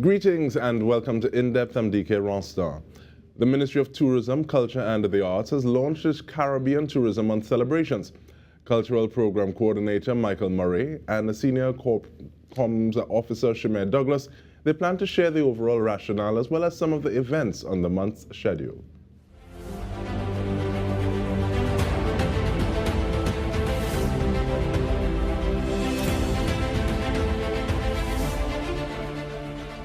Greetings and welcome to In-Depth. I'm Dike Rostant. The Ministry of Tourism, Culture and the Arts has launched its Caribbean Tourism Month celebrations. Cultural Program Coordinator Michael Murray and the Senior Comms Officer Shimiere Douglas, they plan to share the overall rationale as well as some of the events on the month's schedule.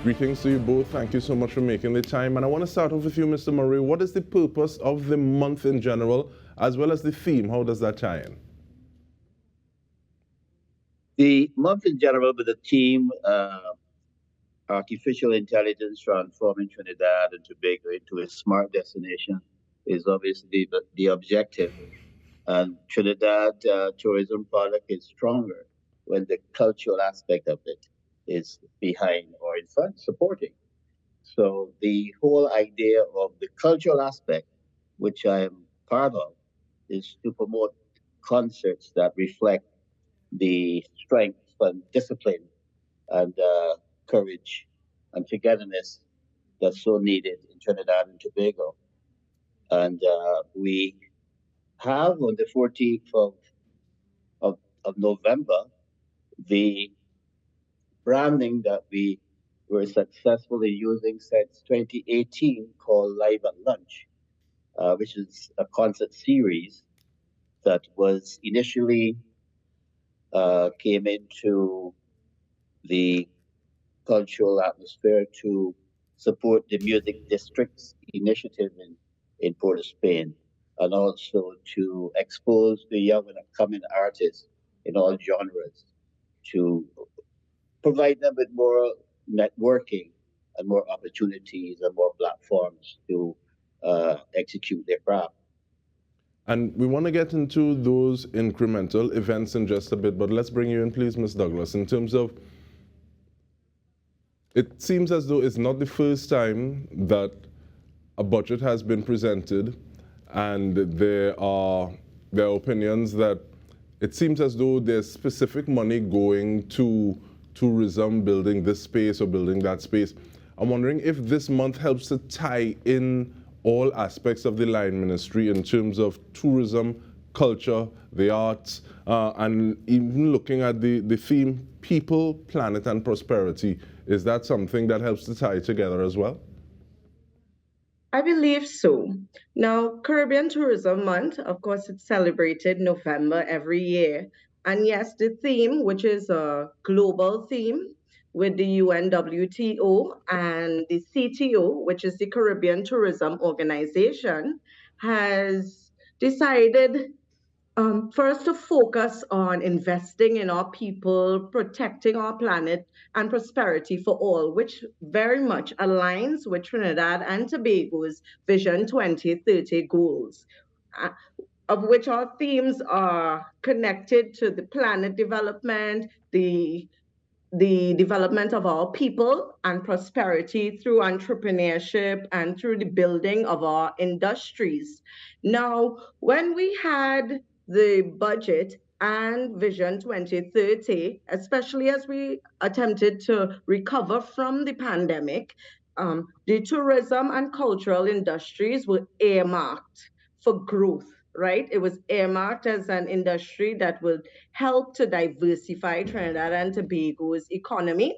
Greetings to you both. Thank you so much for making the time. And I want to start off with you, Mr. Murray. What is the purpose of the month in general, as well as the theme? How does that tie in? The month in general with the theme Artificial Intelligence Transforming Trinidad and Tobago into a Smart Destination is obviously the objective. And Trinidad tourism product is stronger when the cultural aspect of it is behind or in front supporting. So the whole idea of the cultural aspect, which I am part of, is to promote concerts that reflect the strength and discipline and courage and togetherness that's so needed in Trinidad and Tobago. And we have on the 14th of November the branding that we were successfully using since 2018 called Live at Lunch, which is a concert series that was initially came into the cultural atmosphere to support the Music Districts initiative in Port of Spain, and also to expose the young and upcoming artists in all genres to provide them with more networking and more opportunities and more platforms to execute their craft. And we want to get into those incremental events in just a bit, but let's bring you in, please, Ms. Douglas, in terms of it seems as though it's not the first time that a budget has been presented, and there are opinions that it seems as though there's specific money going to tourism, building this space or building that space. I'm wondering if this month helps to tie in all aspects of the line ministry in terms of tourism, culture, the arts, and even looking at the theme, people, planet, and prosperity. Is that something that helps to tie together as well? I believe so. Now, Caribbean Tourism Month, of course, it's celebrated November every year. And yes, the theme, which is a global theme with the UNWTO and the CTO, which is the Caribbean Tourism Organization, has decided first to focus on investing in our people, protecting our planet, and prosperity for all, which very much aligns with Trinidad and Tobago's Vision 2030 goals, uh, of which our themes are connected to the planet development, the development of our people and prosperity through entrepreneurship and through the building of our industries. Now, when we had the budget and Vision 2030, especially as we attempted to recover from the pandemic, the tourism and cultural industries were earmarked for growth, right? It was earmarked as an industry that would help to diversify Trinidad and Tobago's economy.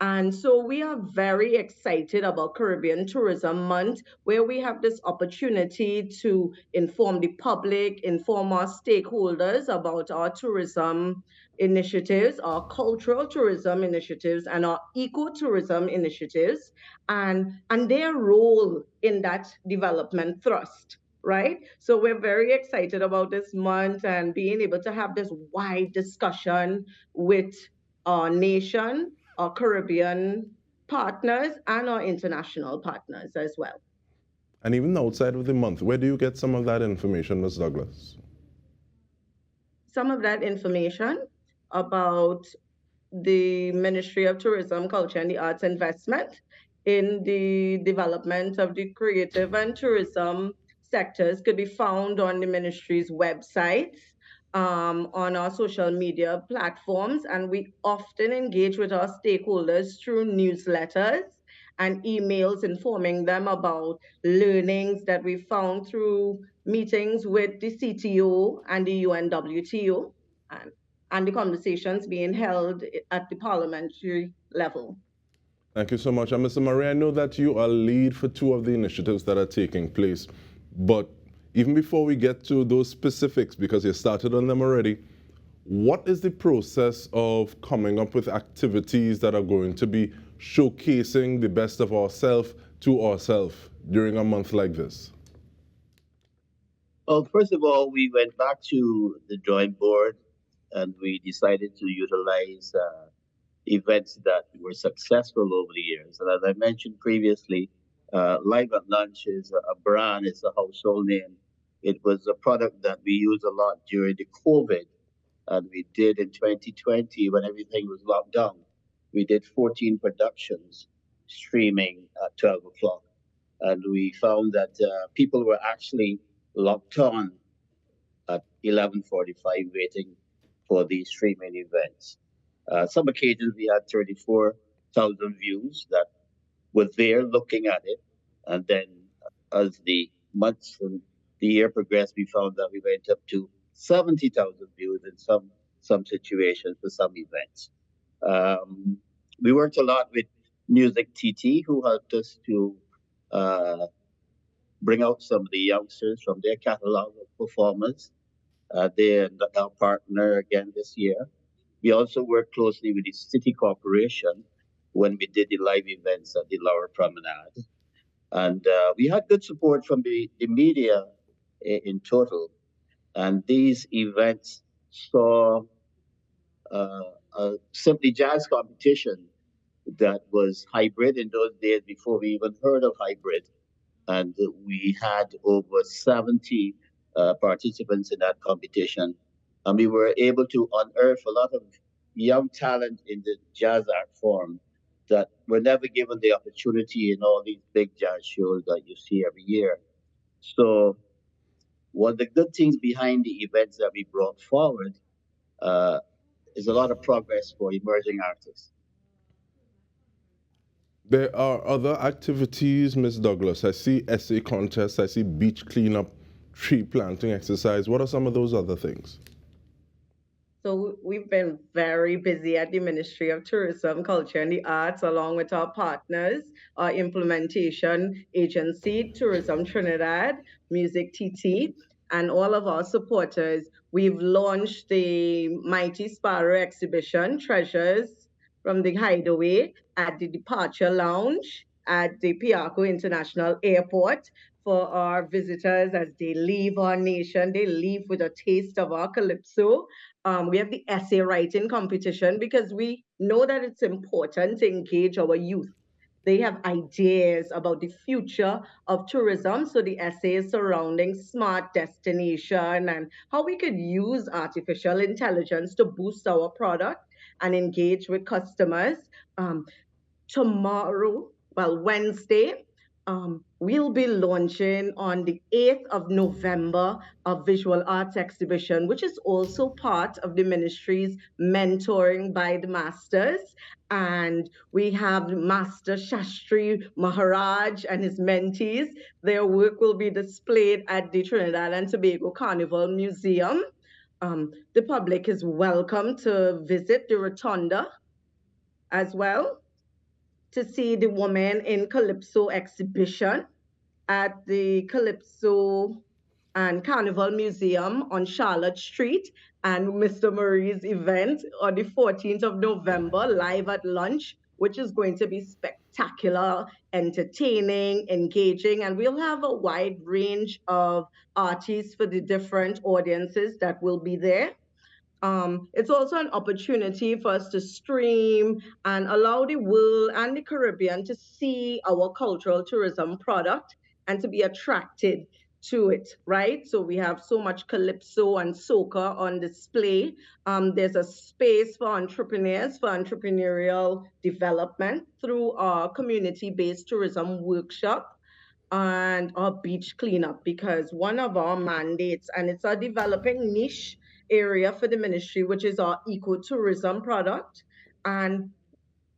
And so we are very excited about Caribbean Tourism Month, where we have this opportunity to inform the public, inform our stakeholders about our tourism initiatives, our cultural tourism initiatives, and our ecotourism initiatives, and their role in that development thrust. Right? So we're very excited about this month and being able to have this wide discussion with our nation, our Caribbean partners, and our international partners as well. And even outside of the month, where do you get some of that information, Ms. Douglas? Some of that information about the Ministry of Tourism, Culture and the Arts investment in the development of the creative and tourism sectors could be found on the ministry's website. on our social media platforms, and we often engage with our stakeholders through newsletters and emails informing them about learnings that we found through meetings with the CTO and the UNWTO, and, and the conversations being held at the parliamentary level. Thank you so much. And Mr. Murray, I know that you are lead for two of the initiatives that are taking place. But even before we get to those specifics, because you started on them already, what is the process of coming up with activities that are going to be showcasing the best of ourselves to ourselves during a month like this? Well, first of all, we went back to the drawing board and we decided to utilize events that were successful over the years. And as I mentioned previously, Live at Lunch is a brand, it's a household name. It was a product that we used a lot during the COVID, and we did in 2020 when everything was locked down. We did 14 productions streaming at 12 o'clock, and we found that people were actually locked on at 11:45 waiting for these streaming events. Some occasions we had 34,000 views that were there looking at it. And then as the months and the year progressed, we found that we went up to 70,000 views in some situations for some events. Um, we worked a lot with Music TT, who helped us to uh, bring out some of the youngsters from their catalog of performers. They're our partner again this year. We also work closely with the City Corporation when we did the live events at the Lower Promenade. And we had good support from the media in total. And these events saw uh, a Simply Jazz competition that was hybrid in those days before we even heard of hybrid. And we had over 70 participants in that competition. And we were able to unearth a lot of young talent in the jazz art form that were never given the opportunity in all these big jazz shows that you see every year. So, one of the good things behind the events that we brought forward uh, is a lot of progress for emerging artists. There are other activities, Ms. Douglas. I see essay contests, I see beach cleanup, tree planting exercise. What are some of those other things? So we've been very busy at the Ministry of Tourism, Culture and the Arts, along with our partners, our implementation agency, Tourism Trinidad, Music TT, and all of our supporters. We've launched the Mighty Sparrow exhibition, Treasures from the Hideaway, at the Departure Lounge at the Piarco International Airport for our visitors as they leave our nation. They leave with a taste of our calypso. We have the essay writing competition because we know that it's important to engage our youth. They have ideas about the future of tourism. So the essays surrounding smart destination and how we could use artificial intelligence to boost our product and engage with customers. Um, Tomorrow, well, Wednesday, we'll be launching on the 8th of November a visual arts exhibition, which is also part of the ministry's mentoring by the masters. And we have Master Shastri Maharaj and his mentees. Their work will be displayed at the Trinidad and Tobago Carnival Museum. The public is welcome to visit the Rotunda as well to see the Woman in Calypso exhibition at the Calypso and Carnival Museum on Charlotte Street, and Mr. Murray's event on the 14th of November, live at lunch, which is going to be spectacular, entertaining, engaging, and we'll have a wide range of artists for the different audiences that will be there. It's also an opportunity for us to stream and allow the world and the Caribbean to see our cultural tourism product and to be attracted to it, right? So we have so much calypso and soca on display. There's a space for entrepreneurs for entrepreneurial development through our community-based tourism workshop and our beach cleanup because one of our mandates, and it's a developing niche, area for the ministry, which is our ecotourism product. And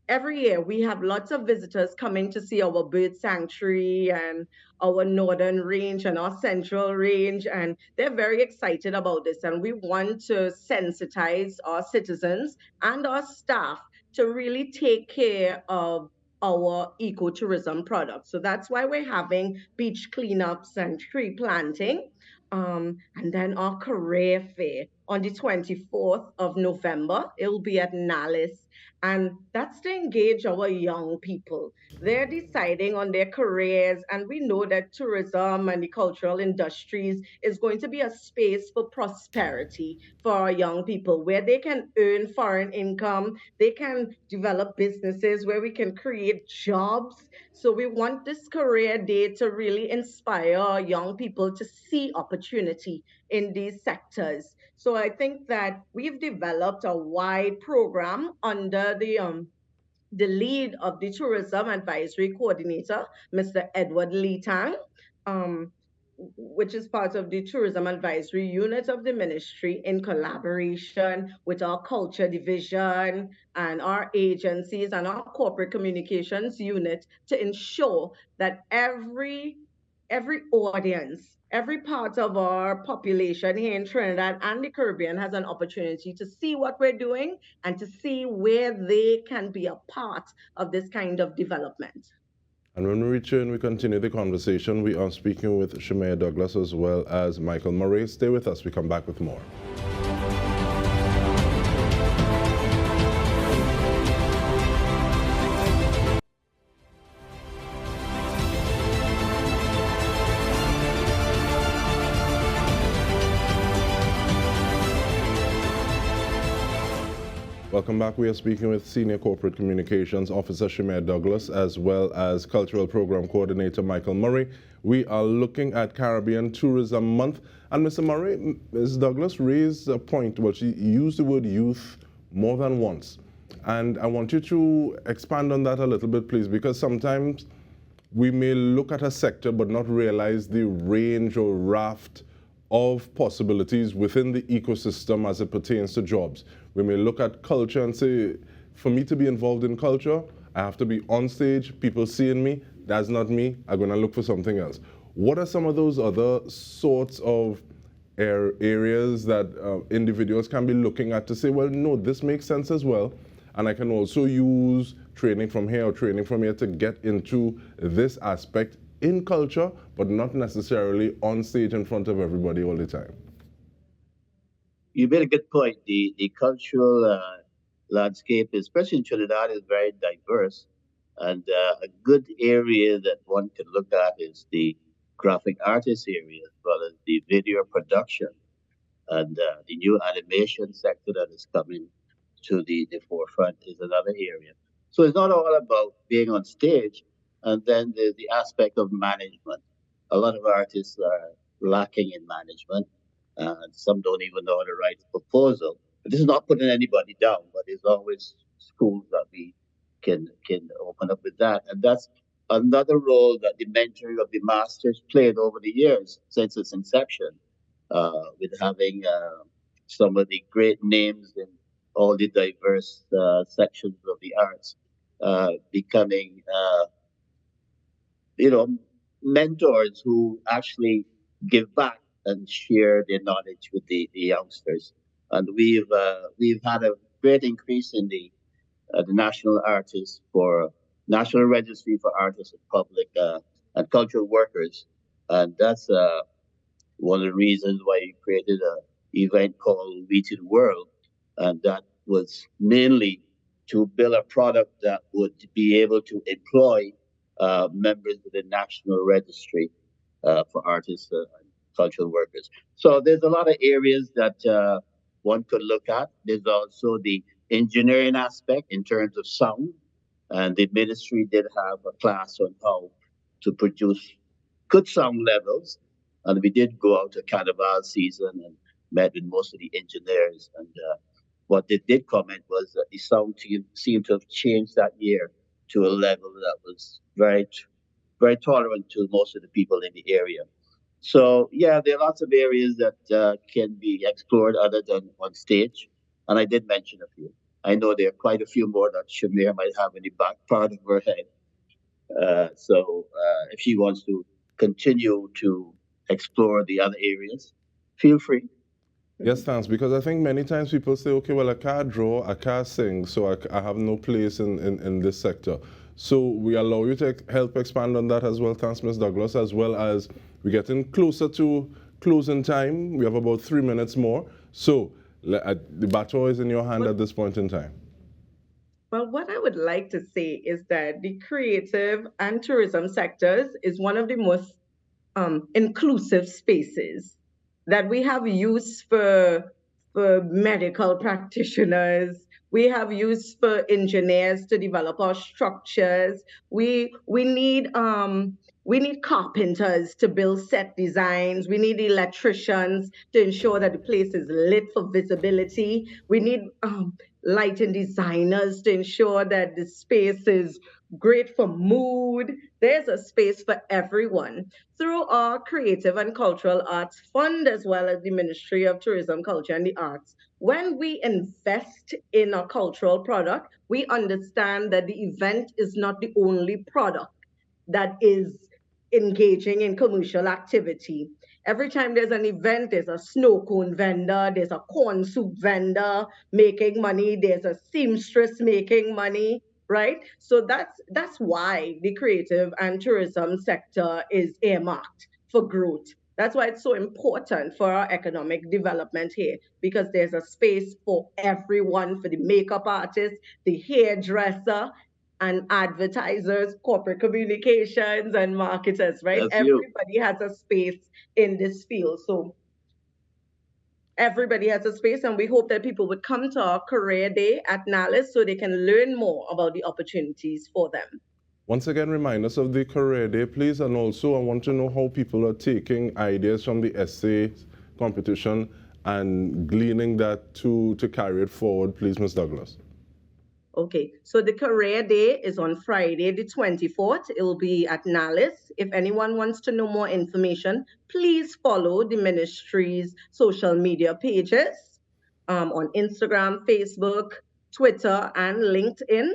every year we have lots of visitors coming to see our bird sanctuary and our northern range and our central range, and they're very excited about this, and we want to sensitize our citizens and our staff to really take care of our ecotourism products. So that's why we're having beach cleanups and tree planting. And then our career fair on the 24th of November. It will be at Nalis, and that's to engage our young people. They're deciding on their careers, and we know that tourism and the cultural industries is going to be a space for prosperity for our young people where they can earn foreign income, they can develop businesses where we can create jobs. So we want this career day to really inspire our young people to see opportunity in these sectors. So I think that we've developed a wide program under the lead of the Tourism Advisory Coordinator, Mr. Edward Lee Tang, um, which is part of the Tourism Advisory Unit of the Ministry in collaboration with our Culture Division and our agencies and our Corporate Communications Unit to ensure that every audience, every part of our population here in Trinidad and the Caribbean has an opportunity to see what we're doing and to see where they can be a part of this kind of development. And when we return, we continue the conversation. We are speaking with Shimiere Douglas as well as Michael Murray. Stay with us. We come back with more. Welcome back. We are speaking with Senior Corporate Communications Officer Shimiere Douglas as well as Cultural Program Coordinator Michael Murray. We are looking at Caribbean Tourism Month. And Mr. Murray, Ms. Douglas raised a point, well, she used the word youth more than once. And I want you to expand on that a little bit, please, because sometimes we may look at a sector but not realize the range or raft of possibilities within the ecosystem as it pertains to jobs. We may look at culture and say, for me to be involved in culture, I have to be on stage, people seeing me, that's not me, I'm gonna look for something else. What are some of those other sorts of areas that individuals can be looking at to say, well, no, this makes sense as well, and I can also use training from here or training from here to get into this aspect in culture, but not necessarily on stage in front of everybody all the time? You made a good point. The cultural landscape, especially in Trinidad, is very diverse. And a good area that one could look at is the graphic artist area, as well as the video production and the new animation sector that is coming to the forefront is another area. So it's not all about being on stage. And then there's the aspect of management. A lot of artists are lacking in management, and some don't even know how to write a proposal. But this is not putting anybody down, but there's always schools that we can open up with that. And that's another role that the mentoring of the masters played over the years since its inception, with having some of the great names in all the diverse sections of the arts becoming mentors who actually give back and share their knowledge with the youngsters. And we've had a great increase in the national artists for National Registry for Artists and Public and Cultural Workers, and that's one of the reasons why we created an event called We to the World, and that was mainly to build a product that would be able to employ members of the National Registry for Artists and Cultural Workers. So there's a lot of areas that one could look at. There's also the engineering aspect in terms of sound, and the ministry did have a class on how to produce good sound levels. And we did go out to Carnival season and met with most of the engineers. And what they did comment was that the sound team seemed to have changed that year to a level that was very, very tolerant to most of the people in the area. So yeah, there are lots of areas that can be explored other than on stage, and I did mention a few. I know there are quite a few more that Shamir might have in the back part of her head. So if she wants to continue to explore the other areas, feel free. Yes, thanks. Because I think many times people say, okay, well, I can't draw, I can't sing, so I have no place in this sector. So we allow you to help expand on that as well. Thanks, Ms. Douglas, as well as we're getting closer to closing time. We have about 3 minutes more. So the baton is in your hand at this point in time. Well, what I would like to say is that the creative and tourism sectors is one of the most inclusive spaces that we have used for medical practitioners. We have used for engineers to develop our structures. We need carpenters to build set designs. We need electricians to ensure that the place is lit for visibility. We need lighting designers to ensure that the space is great for mood. There's a space for everyone. Through our Creative and Cultural Arts Fund, as well as the Ministry of Tourism, Culture, and the Arts, when we invest in a cultural product, we understand that the event is not the only product that is engaging in commercial activity. Every time there's an event, there's a snow cone vendor, there's a corn soup vendor making money, there's a seamstress making money, right? So that's why the creative and tourism sector is earmarked for growth. That's why it's so important for our economic development here, because there's a space for everyone, for the makeup artist, the hairdresser, and advertisers, corporate communications, and marketers, right? That's you. Everybody has a space in this field. So everybody has a space, and we hope that people would come to our career day at NALIS so they can learn more about the opportunities for them. Once again, remind us of the career day, please. And also, I want to know how people are taking ideas from the essay competition and gleaning that to carry it forward, please, Ms. Douglas. Okay, so the career day is on Friday, the 24th. It will be at NALIS. If anyone wants to know more information, please follow the ministry's social media pages on Instagram, Facebook, Twitter, and LinkedIn.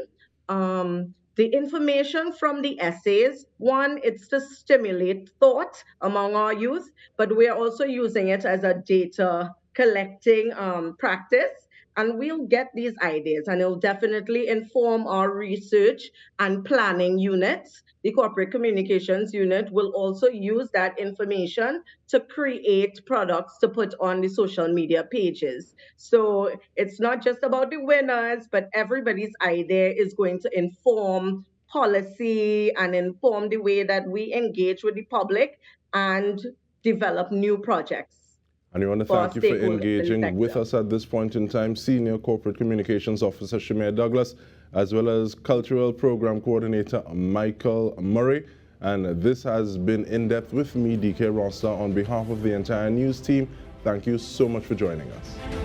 The information from the essays, one, it's to stimulate thought among our youth, but we're also using it as a data collecting practice. And we'll get these ideas and it'll definitely inform our research and planning units. The corporate communications unit will also use that information to create products to put on the social media pages. So it's not just about the winners, but everybody's idea is going to inform policy and inform the way that we engage with the public and develop new projects. And we want to thank you for engaging with us at this point in time, Senior Corporate Communications Officer Shimiere Douglas, as well as Cultural Program Coordinator Michael Murray. And this has been In Depth with me, Dike Rostant, on behalf of the entire news team. Thank you so much for joining us.